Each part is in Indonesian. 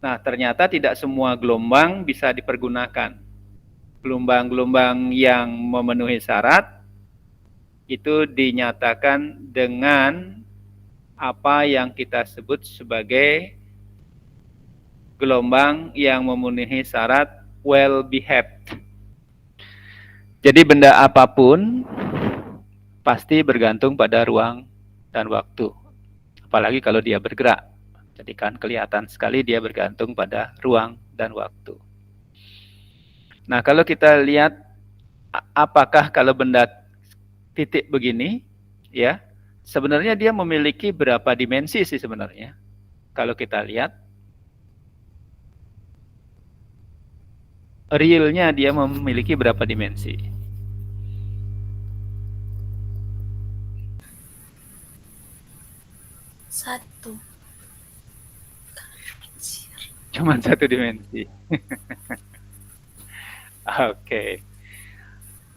Nah, ternyata tidak semua gelombang bisa dipergunakan. Gelombang-gelombang yang memenuhi syarat itu dinyatakan dengan apa yang kita sebut sebagai gelombang yang memenuhi syarat well behaved. Jadi benda apapun pasti bergantung pada ruang dan waktu. Apalagi kalau dia bergerak. Jadi kan kelihatan sekali dia bergantung pada ruang dan waktu. Nah, kalau kita lihat apakah kalau benda titik begini, ya, sebenarnya dia memiliki berapa dimensi sih sebenarnya. Kalau kita lihat, realnya dia memiliki berapa dimensi? Satu. Cuma satu dimensi. Oke.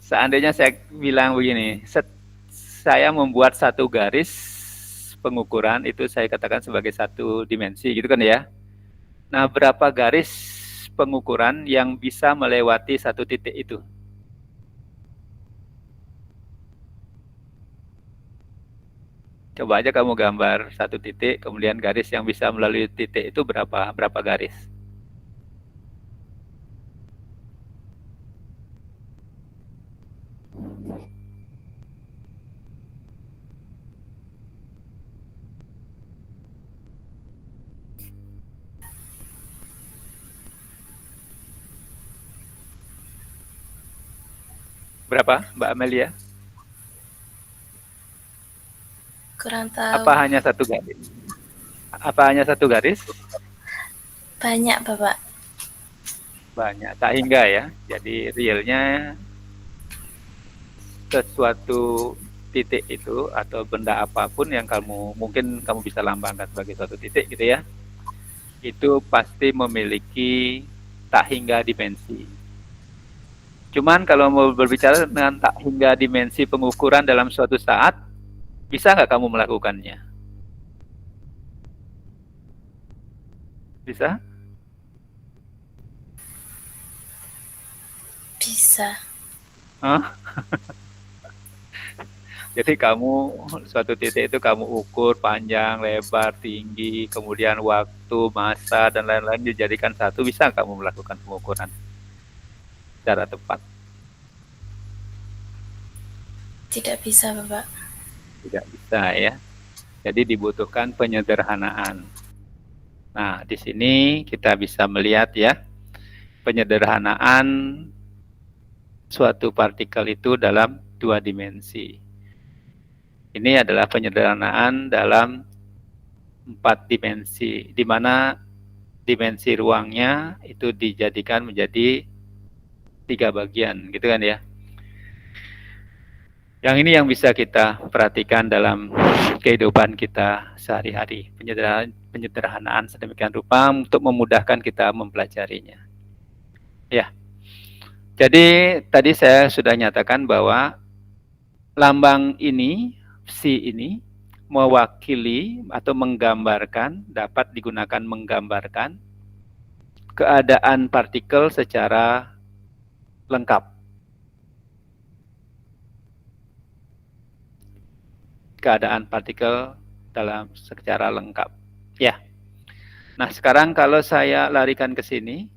Seandainya saya bilang begini, saya membuat satu garis pengukuran itu saya katakan sebagai satu dimensi, gitu kan ya. Nah, berapa garis pengukuran yang bisa melewati satu titik itu? Coba aja kamu gambar satu titik, kemudian garis yang bisa melalui titik itu berapa garis? Berapa, Mbak Amelia? Kurang tahu. Apa hanya satu garis? Apa hanya satu garis? Banyak, Bapak. Banyak, tak hingga ya. Jadi realnya sesuatu titik itu atau benda apapun yang mungkin kamu bisa lambangkan sebagai suatu titik gitu ya, itu pasti memiliki tak hingga dimensi. Cuman kalau mau berbicara dengan tak hingga dimensi pengukuran dalam suatu saat, bisa nggak kamu melakukannya? Bisa? Bisa. Hah? Jadi kamu suatu titik itu kamu ukur panjang, lebar, tinggi, kemudian waktu, masa, dan lain-lain dijadikan satu, bisa kamu melakukan pengukuran secara tepat? Tidak bisa, Bapak. Tidak bisa ya. Jadi dibutuhkan penyederhanaan. Nah, di sini kita bisa melihat ya, penyederhanaan suatu partikel itu dalam dua dimensi. Ini adalah penyederhanaan dalam 4 dimensi, di mana dimensi ruangnya itu dijadikan menjadi 3 bagian, gitu kan ya. Yang ini yang bisa kita perhatikan dalam kehidupan kita sehari-hari. Penyederhanaan sedemikian rupa untuk memudahkan kita mempelajarinya. Ya, jadi tadi saya sudah nyatakan bahwa lambang ini, psi ini, mewakili atau menggambarkan, dapat digunakan menggambarkan keadaan partikel secara lengkap. Keadaan partikel dalam secara lengkap. Ya. Nah, sekarang kalau saya larikan ke sini,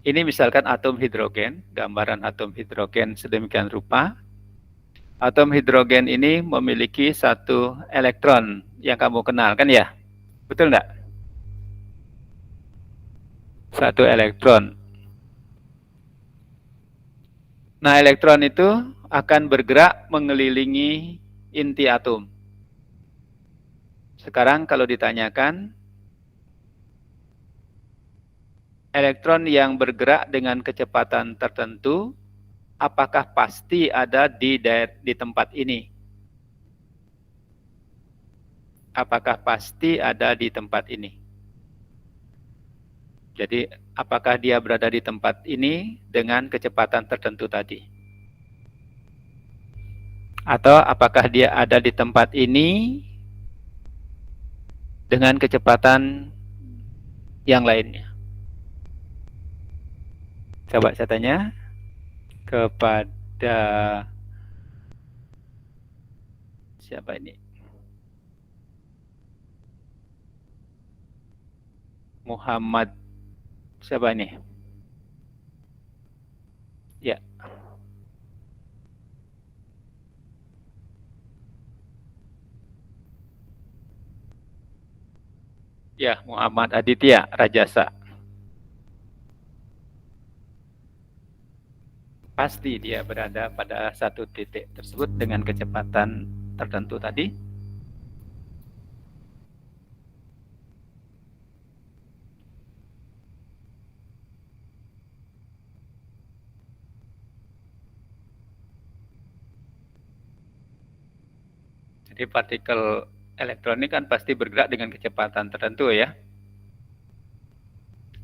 ini misalkan atom hidrogen, gambaran atom hidrogen sedemikian rupa. Atom hidrogen ini memiliki satu elektron yang kamu kenal, kan ya? Betul enggak? Satu elektron. Nah, elektron itu akan bergerak mengelilingi inti atom. Sekarang kalau ditanyakan, elektron yang bergerak dengan kecepatan tertentu, apakah pasti ada di tempat ini? Apakah pasti ada di tempat ini? Jadi, apakah dia berada di tempat ini dengan kecepatan tertentu tadi? Atau apakah dia ada di tempat ini dengan kecepatan yang lainnya. Coba saya tanya kepada siapa ini? Muhammad siapa ini? Ya. Ya, Muhammad Aditya Rajasa. Pasti dia berada pada satu titik tersebut dengan kecepatan tertentu tadi. Jadi partikel elektronik kan pasti bergerak dengan kecepatan tertentu ya.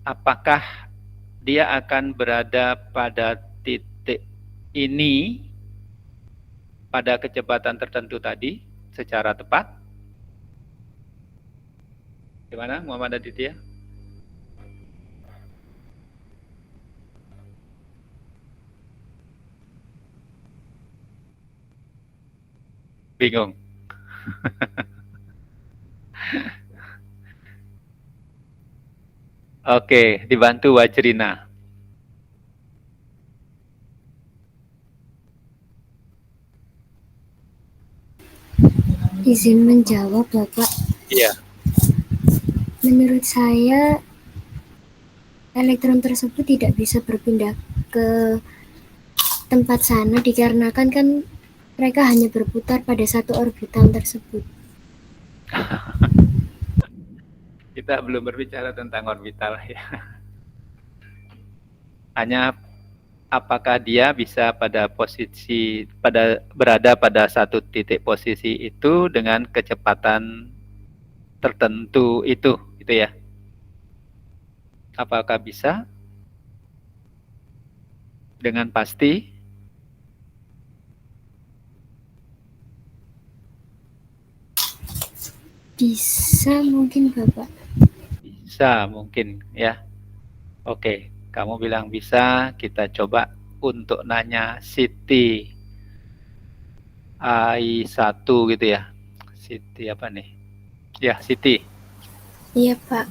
Apakah dia akan berada pada titik ini pada kecepatan tertentu tadi secara tepat? Gimana Muhammad Aditya? Bingung. Oke, dibantu Wajrina. Izin menjawab, Bapak. Iya. Menurut saya, elektron tersebut tidak bisa berpindah ke tempat sana dikarenakan kan mereka hanya berputar pada satu orbital tersebut. Kita belum berbicara tentang orbital ya. Hanya apakah dia bisa berada pada satu titik posisi itu dengan kecepatan tertentu itu, gitu ya. Apakah bisa dengan pasti? Bisa mungkin, Bapak. Bisa mungkin ya. Oke, kamu bilang bisa, kita coba untuk nanya Siti AI1 gitu ya. Siti apa nih? Ya, Siti. Iya, Pak.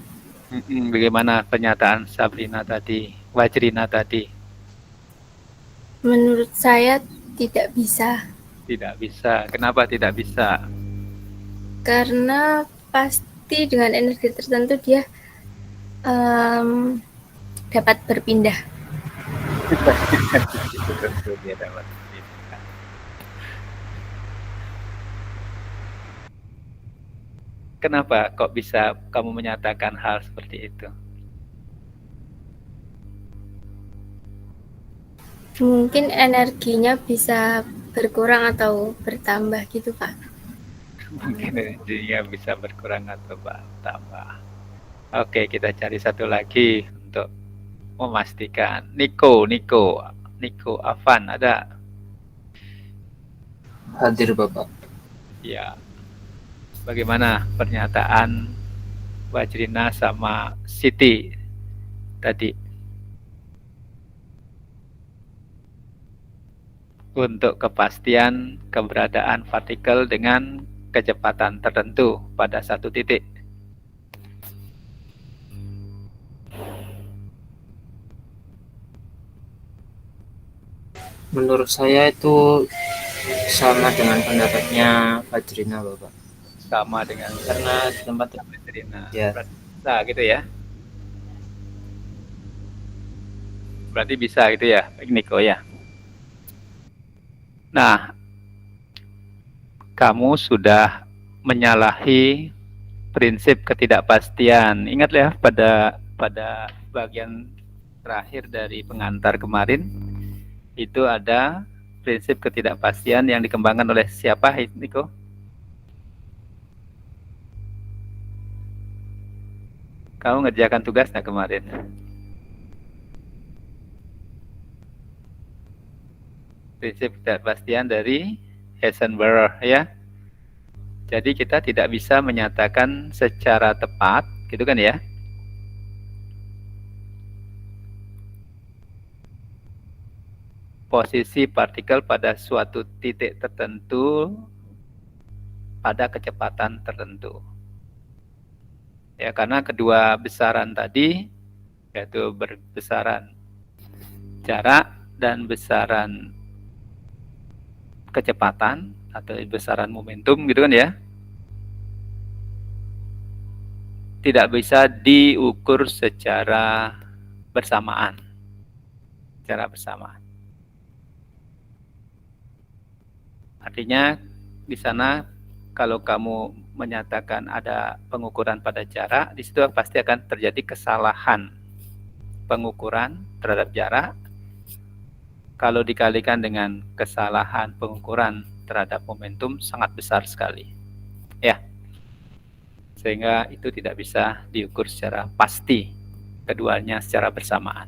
Bagaimana pernyataan Sabrina tadi, Wajrina tadi? Menurut saya tidak bisa. Tidak bisa. Kenapa tidak bisa? Karena pasti dengan energi tertentu dia dapat berpindah. Tentu dia dapat berpindah. Kenapa kok bisa kamu menyatakan hal seperti itu? Mungkin energinya bisa berkurang atau bertambah gitu, Pak. Mungkin energinya bisa berkurang atau bertambah. Oke, kita cari satu lagi untuk memastikan. Niko Afan ada? Hadir, Bapak. Ya. Bagaimana pernyataan Wajrina sama Siti tadi? Untuk kepastian keberadaan partikel dengan kecepatan tertentu pada satu titik. Menurut saya itu sama dengan pendapatnya Fajrina, Bapak. Sama dengan Karena di tempat Wajrina. ya. Nah, gitu ya. Berarti bisa gitu ya, Niko ya. Nah, kamu sudah menyalahi prinsip ketidakpastian. Ingat ya pada bagian terakhir dari pengantar kemarin itu ada prinsip ketidakpastian yang dikembangkan oleh siapa, Niko? Kamu ngerjakan tugas nggak kemarin? Prinsip ketidakpastian dari Heisenberg ya. Jadi kita tidak bisa menyatakan secara tepat, gitu kan ya? Posisi partikel pada suatu titik tertentu pada kecepatan tertentu. Ya, karena kedua besaran tadi, yaitu besaran jarak dan besaran kecepatan atau besaran momentum, gitu kan ya, tidak bisa diukur secara bersamaan. Artinya di sana kalau kamu menyatakan ada pengukuran pada jarak, di situ pasti akan terjadi kesalahan pengukuran terhadap jarak. Kalau dikalikan dengan kesalahan pengukuran terhadap momentum sangat besar sekali. Ya. Sehingga itu tidak bisa diukur secara pasti keduanya secara bersamaan.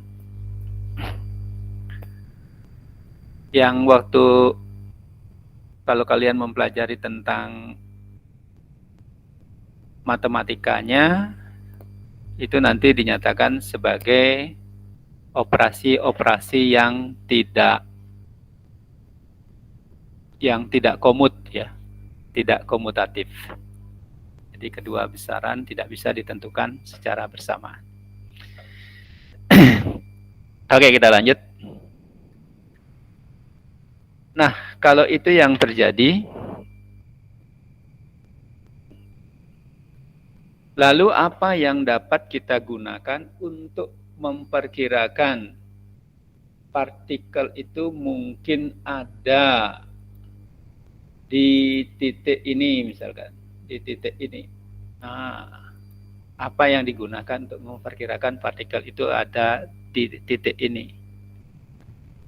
Yang waktu kalau kalian mempelajari tentang matematikanya, itu nanti dinyatakan sebagai operasi-operasi yang tidak komut ya, tidak komutatif. Jadi kedua besaran tidak bisa ditentukan secara bersamaan. Oke, kita lanjut. Nah, kalau itu yang terjadi, lalu apa yang dapat kita gunakan untuk memperkirakan partikel itu mungkin ada di titik ini misalkan, di titik ini. Nah, apa yang digunakan untuk memperkirakan partikel itu ada di titik ini?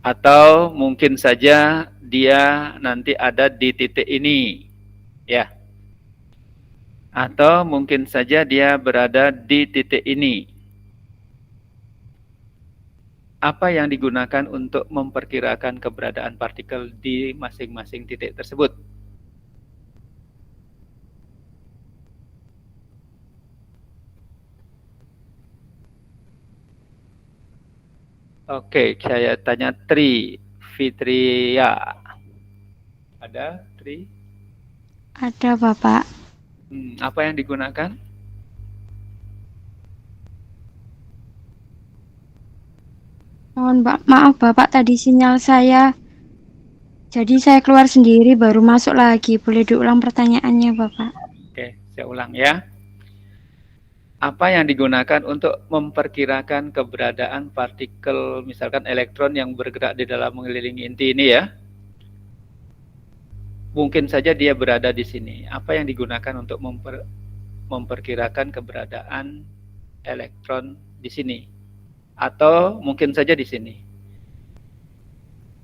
Atau mungkin saja dia nanti ada di titik ini, ya. Atau mungkin saja dia berada di titik ini. Apa yang digunakan untuk memperkirakan keberadaan partikel di masing-masing titik tersebut? Oke, saya tanya Tri Fitria. Ada Tri? Ada, Bapak. Apa yang digunakan? Mohon maaf, Bapak, tadi sinyal saya. Jadi saya keluar sendiri baru masuk lagi. Boleh diulang pertanyaannya, Bapak? Oke, saya ulang ya. Apa yang digunakan untuk memperkirakan keberadaan partikel, misalkan elektron yang bergerak di dalam mengelilingi inti ini ya? Mungkin saja dia berada di sini. Apa yang digunakan untuk memperkirakan keberadaan elektron di sini? Atau mungkin saja di sini?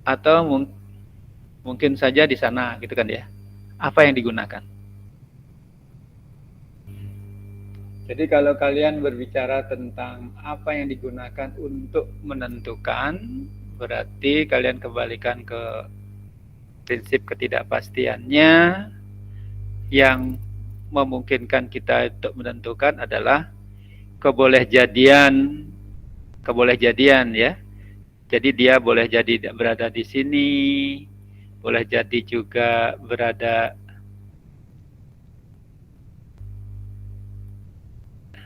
Atau mungkin saja di sana, gitu kan ya? Apa yang digunakan? Jadi kalau kalian berbicara tentang apa yang digunakan untuk menentukan, berarti kalian kembalikan ke prinsip ketidakpastiannya. Yang memungkinkan kita untuk menentukan adalah kebolehjadian ya. Jadi dia boleh jadi berada di sini, boleh jadi juga berada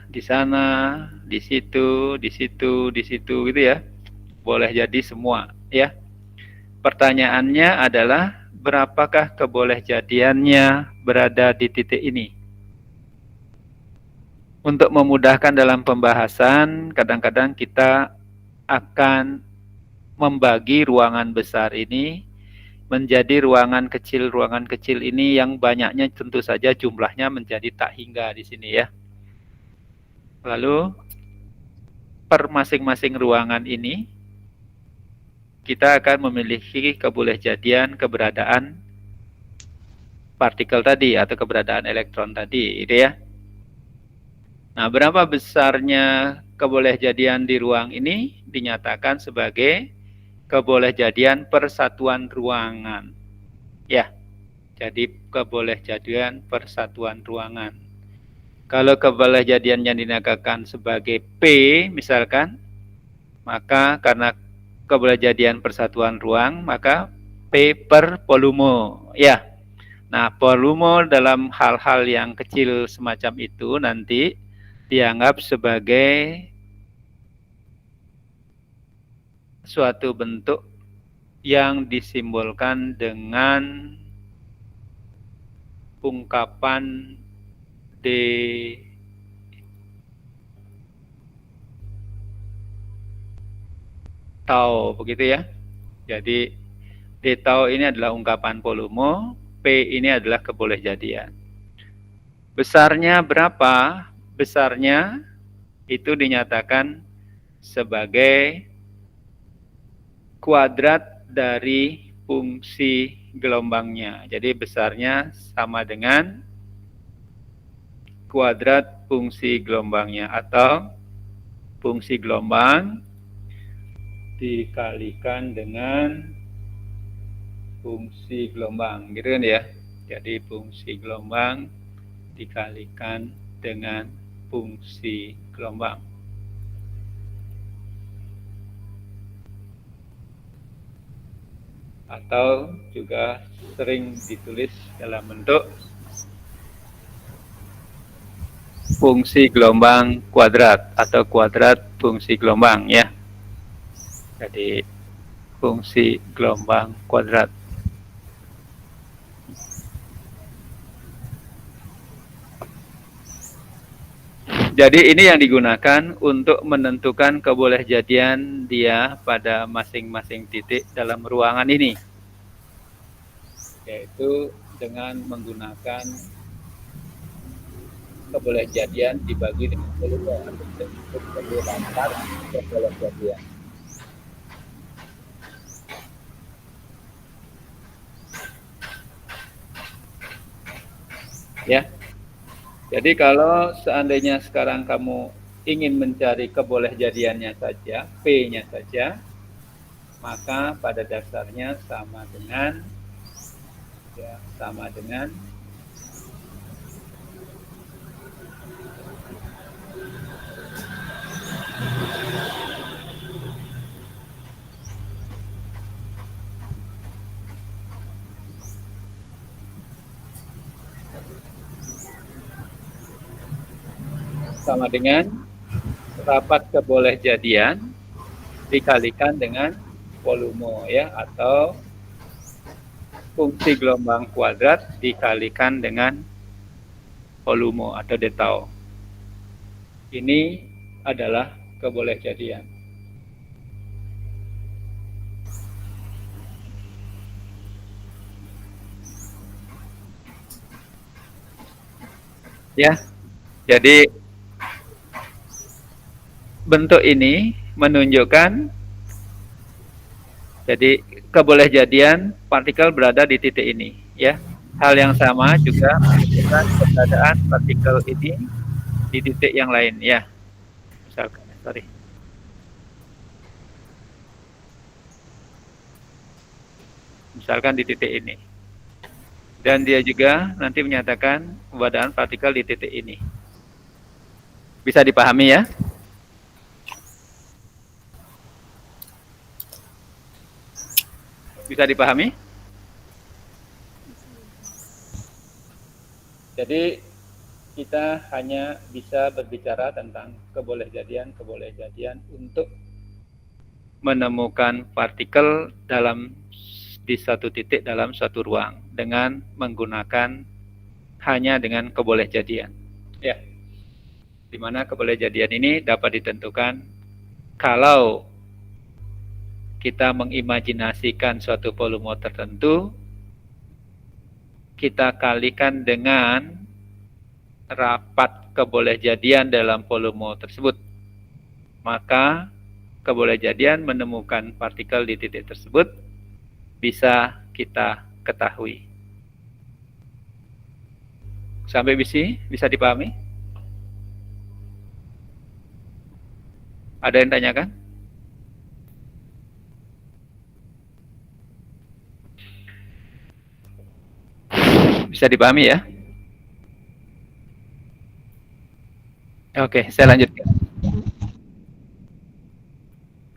di sana, di situ gitu ya. Boleh jadi semua ya. Pertanyaannya adalah berapakah kebolehjadiannya berada di titik ini? Untuk memudahkan dalam pembahasan, kadang-kadang kita akan membagi ruangan besar ini menjadi ruangan kecil ini yang banyaknya tentu saja jumlahnya menjadi tak hingga di sini ya. Lalu per masing-masing ruangan ini kita akan memiliki kebolehjadian keberadaan partikel tadi atau keberadaan elektron tadi, gitu ya. Nah, berapa besarnya kebolehjadian di ruang ini dinyatakan sebagai kebolehjadian persatuan ruangan. Ya. Jadi kebolehjadian persatuan ruangan. Kalau kebolehjadian yang dinamakan sebagai P misalkan, maka karena kebolehjadian persatuan ruang, maka P per volume. Ya. Nah, volume dalam hal-hal yang kecil semacam itu nanti dianggap sebagai suatu bentuk yang disimbolkan dengan ungkapan D tau, begitu ya. Jadi D tau ini adalah ungkapan volume, P ini adalah kebolehjadian. Besarnya berapa? Besarnya itu dinyatakan sebagai kuadrat dari fungsi gelombangnya. Jadi besarnya sama dengan kuadrat fungsi gelombangnya, atau fungsi gelombang dikalikan dengan fungsi gelombang, gitu kan ya. Jadi fungsi gelombang dikalikan dengan fungsi gelombang. Atau juga sering ditulis dalam bentuk fungsi gelombang kuadrat atau kuadrat fungsi gelombang ya. Jadi fungsi gelombang kuadrat. Jadi ini yang digunakan untuk menentukan kebolehjadian dia pada masing-masing titik dalam ruangan ini. Yaitu dengan menggunakan kebolehjadian dibagi dengan volume atau disebut sebagai rantar kebolehjadian. Ya. Jadi kalau seandainya sekarang kamu ingin mencari kebolehjadiannya saja, P-nya saja, maka pada dasarnya sama dengan rapat kebolehjadian dikalikan dengan volume ya, atau fungsi gelombang kuadrat dikalikan dengan volume atau D tau. Ini adalah kebolehjadian. Ya. Jadi bentuk ini menunjukkan jadi kebolehjadian partikel berada di titik ini ya. Hal yang sama juga menunjukkan keberadaan partikel ini di titik yang lain ya. Misalkan di titik ini. Dan dia juga nanti menyatakan keberadaan partikel di titik ini. Bisa dipahami ya? Bisa dipahami? Jadi kita hanya bisa berbicara tentang kebolehjadian untuk menemukan partikel di satu titik dalam suatu ruang dengan menggunakan hanya dengan kebolehjadian. Ya. Di mana kebolehjadian ini dapat ditentukan kalau kita mengimajinasikan suatu volume tertentu, kita kalikan dengan rapat kebolehjadian dalam volume tersebut. Maka kebolehjadian menemukan partikel di titik tersebut bisa kita ketahui. Sampai bisa dipahami? Ada yang tanyakan? Bisa dipahami ya? Oke, saya lanjutkan.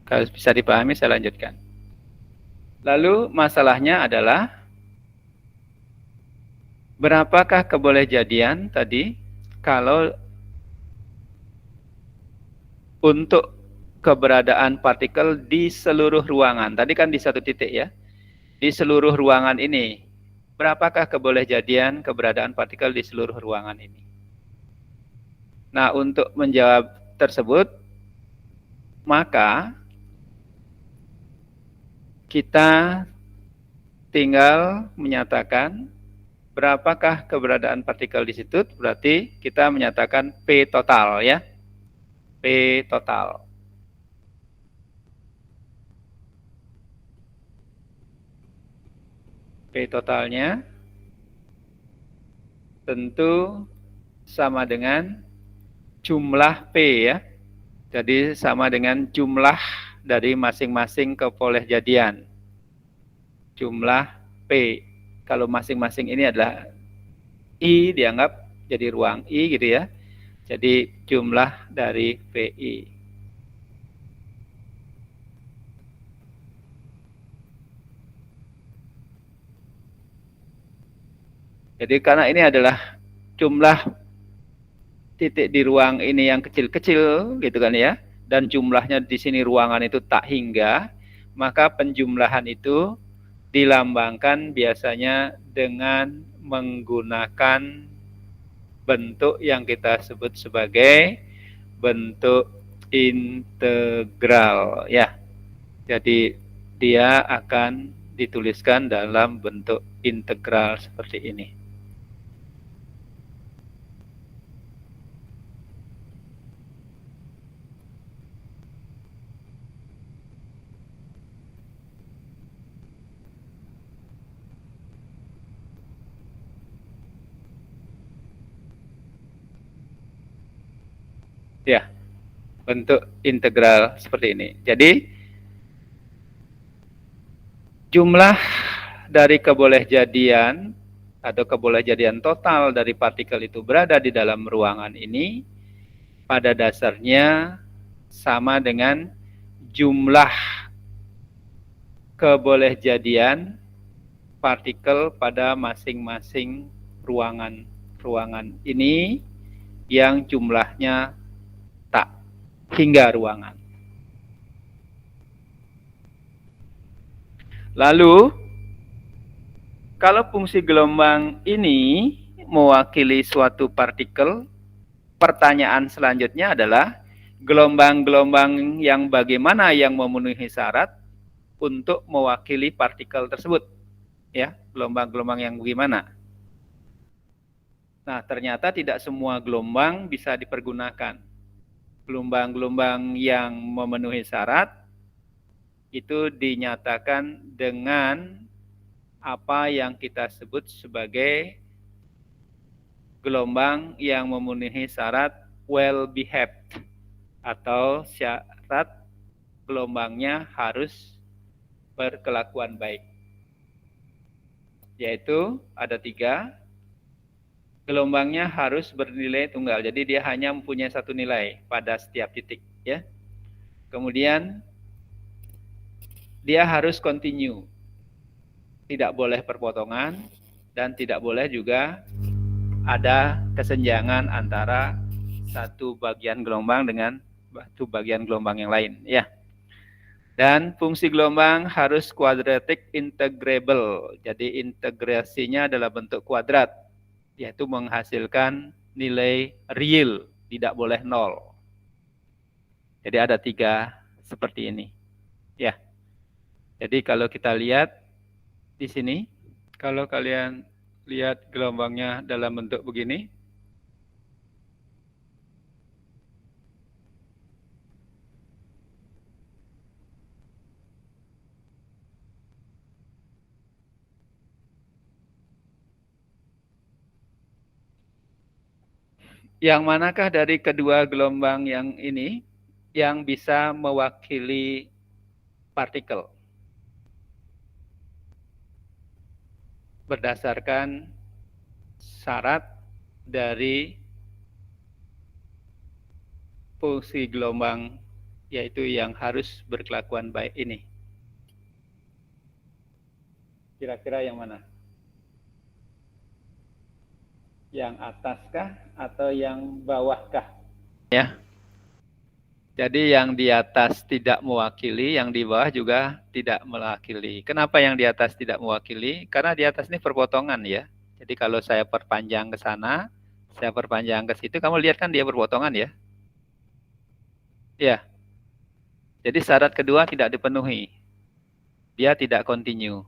Kalau bisa dipahami, saya lanjutkan. Lalu masalahnya adalah berapakah kebolehjadian tadi kalau untuk keberadaan partikel di seluruh ruangan. Tadi kan di satu titik ya. Di seluruh ruangan ini, berapakah kebolehjadian keberadaan partikel di seluruh ruangan ini? Nah, untuk menjawab tersebut, maka kita tinggal menyatakan berapakah keberadaan partikel di situ, berarti kita menyatakan P total ya. P total. P totalnya tentu sama dengan jumlah P ya. Jadi sama dengan jumlah dari masing-masing kebolehjadian. Jumlah P. Kalau masing-masing ini adalah I dianggap jadi ruang I gitu ya. Jadi jumlah dari PI. Jadi karena ini adalah jumlah titik di ruang ini yang kecil-kecil gitu kan ya, dan jumlahnya di sini ruangan itu tak hingga, maka penjumlahan itu dilambangkan biasanya dengan menggunakan bentuk yang kita sebut sebagai bentuk integral ya. Jadi dia akan dituliskan dalam bentuk integral seperti ini. Ya, bentuk integral seperti ini. Jadi jumlah dari kebolehjadian atau kebolehjadian total dari partikel itu berada di dalam ruangan ini pada dasarnya sama dengan jumlah kebolehjadian partikel pada masing-masing ruangan ini yang jumlahnya tak hingga ruangan. Lalu, kalau fungsi gelombang ini mewakili suatu partikel, pertanyaan selanjutnya adalah gelombang-gelombang yang bagaimana yang memenuhi syarat untuk mewakili partikel tersebut. Ya, gelombang-gelombang yang bagaimana? Nah, ternyata tidak semua gelombang bisa dipergunakan. Gelombang-gelombang yang memenuhi syarat itu dinyatakan dengan apa yang kita sebut sebagai gelombang yang memenuhi syarat well behaved, atau syarat gelombangnya harus berkelakuan baik. Yaitu ada 3. Gelombangnya harus bernilai tunggal, jadi dia hanya mempunyai satu nilai pada setiap titik ya. Kemudian dia harus continue, tidak boleh perpotongan dan tidak boleh juga ada kesenjangan antara satu bagian gelombang dengan satu bagian gelombang yang lain ya. Dan fungsi gelombang harus quadratic integrable, jadi integrasinya adalah bentuk kuadrat, yaitu menghasilkan nilai real, tidak boleh 0. Jadi ada 3 seperti ini. Ya. Jadi kalau kita lihat di sini, kalau kalian lihat gelombangnya dalam bentuk begini, yang manakah dari kedua gelombang yang ini yang bisa mewakili partikel? Berdasarkan syarat dari fungsi gelombang, yaitu yang harus berkelakuan baik ini? Kira-kira yang mana? Yang ataskah atau yang bawahkah? Ya. Jadi yang di atas tidak mewakili, yang di bawah juga tidak mewakili. Kenapa yang di atas tidak mewakili? Karena di atas ini perpotongan ya. Jadi kalau saya perpanjang ke sana, saya perpanjang ke situ, kamu lihat kan dia berpotongan ya? Ya. Jadi syarat kedua tidak dipenuhi. Dia tidak continue.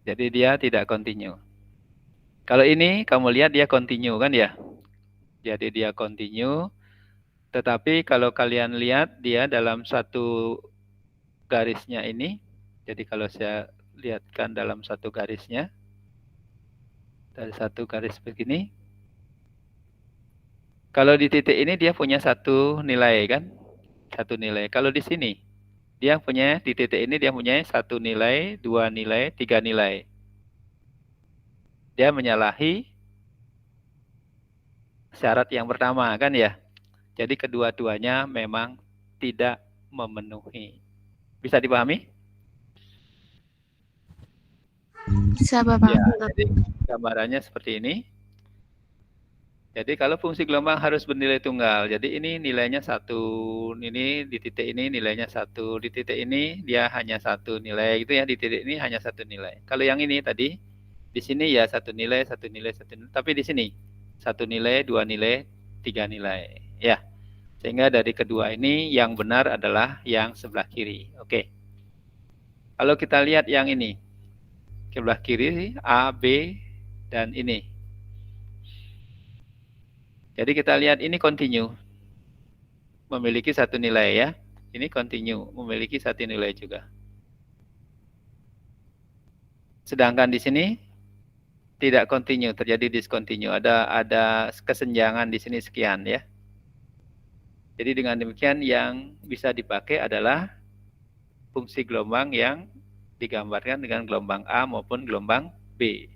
Jadi dia tidak continue. Kalau ini kamu lihat dia continue kan ya? Jadi dia continue. Tetapi kalau kalian lihat dia dalam satu garisnya ini. Jadi kalau saya lihatkan dalam satu garisnya. Dari satu garis begini. Kalau di titik ini dia punya satu nilai kan? Satu nilai. Kalau di sini dia punya, di titik ini dia punya satu nilai, dua nilai, tiga nilai. Dia menyalahi syarat yang pertama kan ya. Jadi kedua-duanya memang tidak memenuhi. Bisa dipahami? Bisa Bapak. Ya, jadi gambarannya seperti ini. Jadi kalau fungsi gelombang harus bernilai tunggal. Jadi ini nilainya satu, ini di titik ini nilainya satu, di titik ini dia hanya satu nilai gitu ya, di titik ini hanya satu nilai. Kalau yang ini tadi, di sini ya satu nilai, satu nilai, satu nilai. Tapi di sini satu nilai, dua nilai, tiga nilai. Ya, sehingga dari kedua ini yang benar adalah yang sebelah kiri. Oke. Kalau kita lihat yang ini, sebelah kiri A, B, dan ini. Jadi kita lihat ini continue, memiliki satu nilai ya. Ini continue, memiliki satu nilai juga. Sedangkan di sini tidak continue, terjadi discontinue. Ada kesenjangan di sini sekian ya. Jadi dengan demikian yang bisa dipakai adalah fungsi gelombang yang digambarkan dengan gelombang A maupun gelombang B.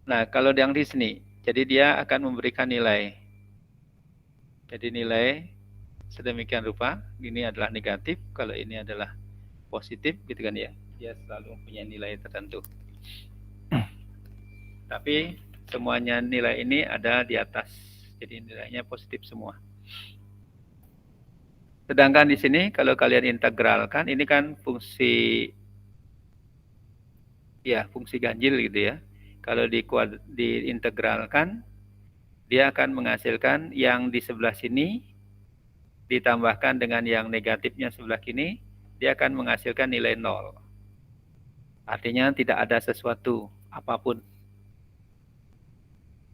Nah, kalau yang di sini, jadi dia akan memberikan nilai. Jadi nilai sedemikian rupa, ini adalah negatif, kalau ini adalah positif, gitu kan ya. Dia selalu mempunyai nilai tertentu. Tapi semuanya nilai ini ada di atas. Jadi nilainya positif semua. Sedangkan di sini kalau kalian integralkan, ini kan fungsi ganjil gitu ya. Kalau diintegralkan, dia akan menghasilkan yang di sebelah sini ditambahkan dengan yang negatifnya sebelah kini, dia akan menghasilkan nilai 0. Artinya tidak ada sesuatu apapun.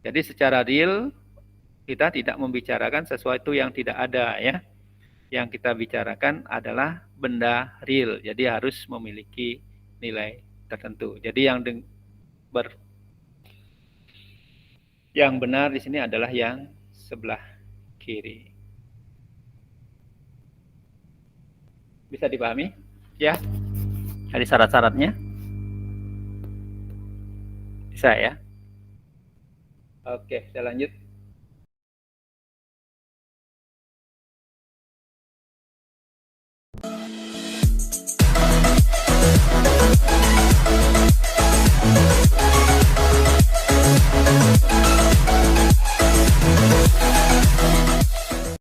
Jadi secara real kita tidak membicarakan sesuatu yang tidak ada ya. Yang kita bicarakan adalah benda real. Jadi harus memiliki nilai tertentu. Jadi yang benar di sini adalah yang sebelah kiri. Bisa dipahami? Ya. Dari syarat-syaratnya. Bisa ya. Oke, saya lanjut.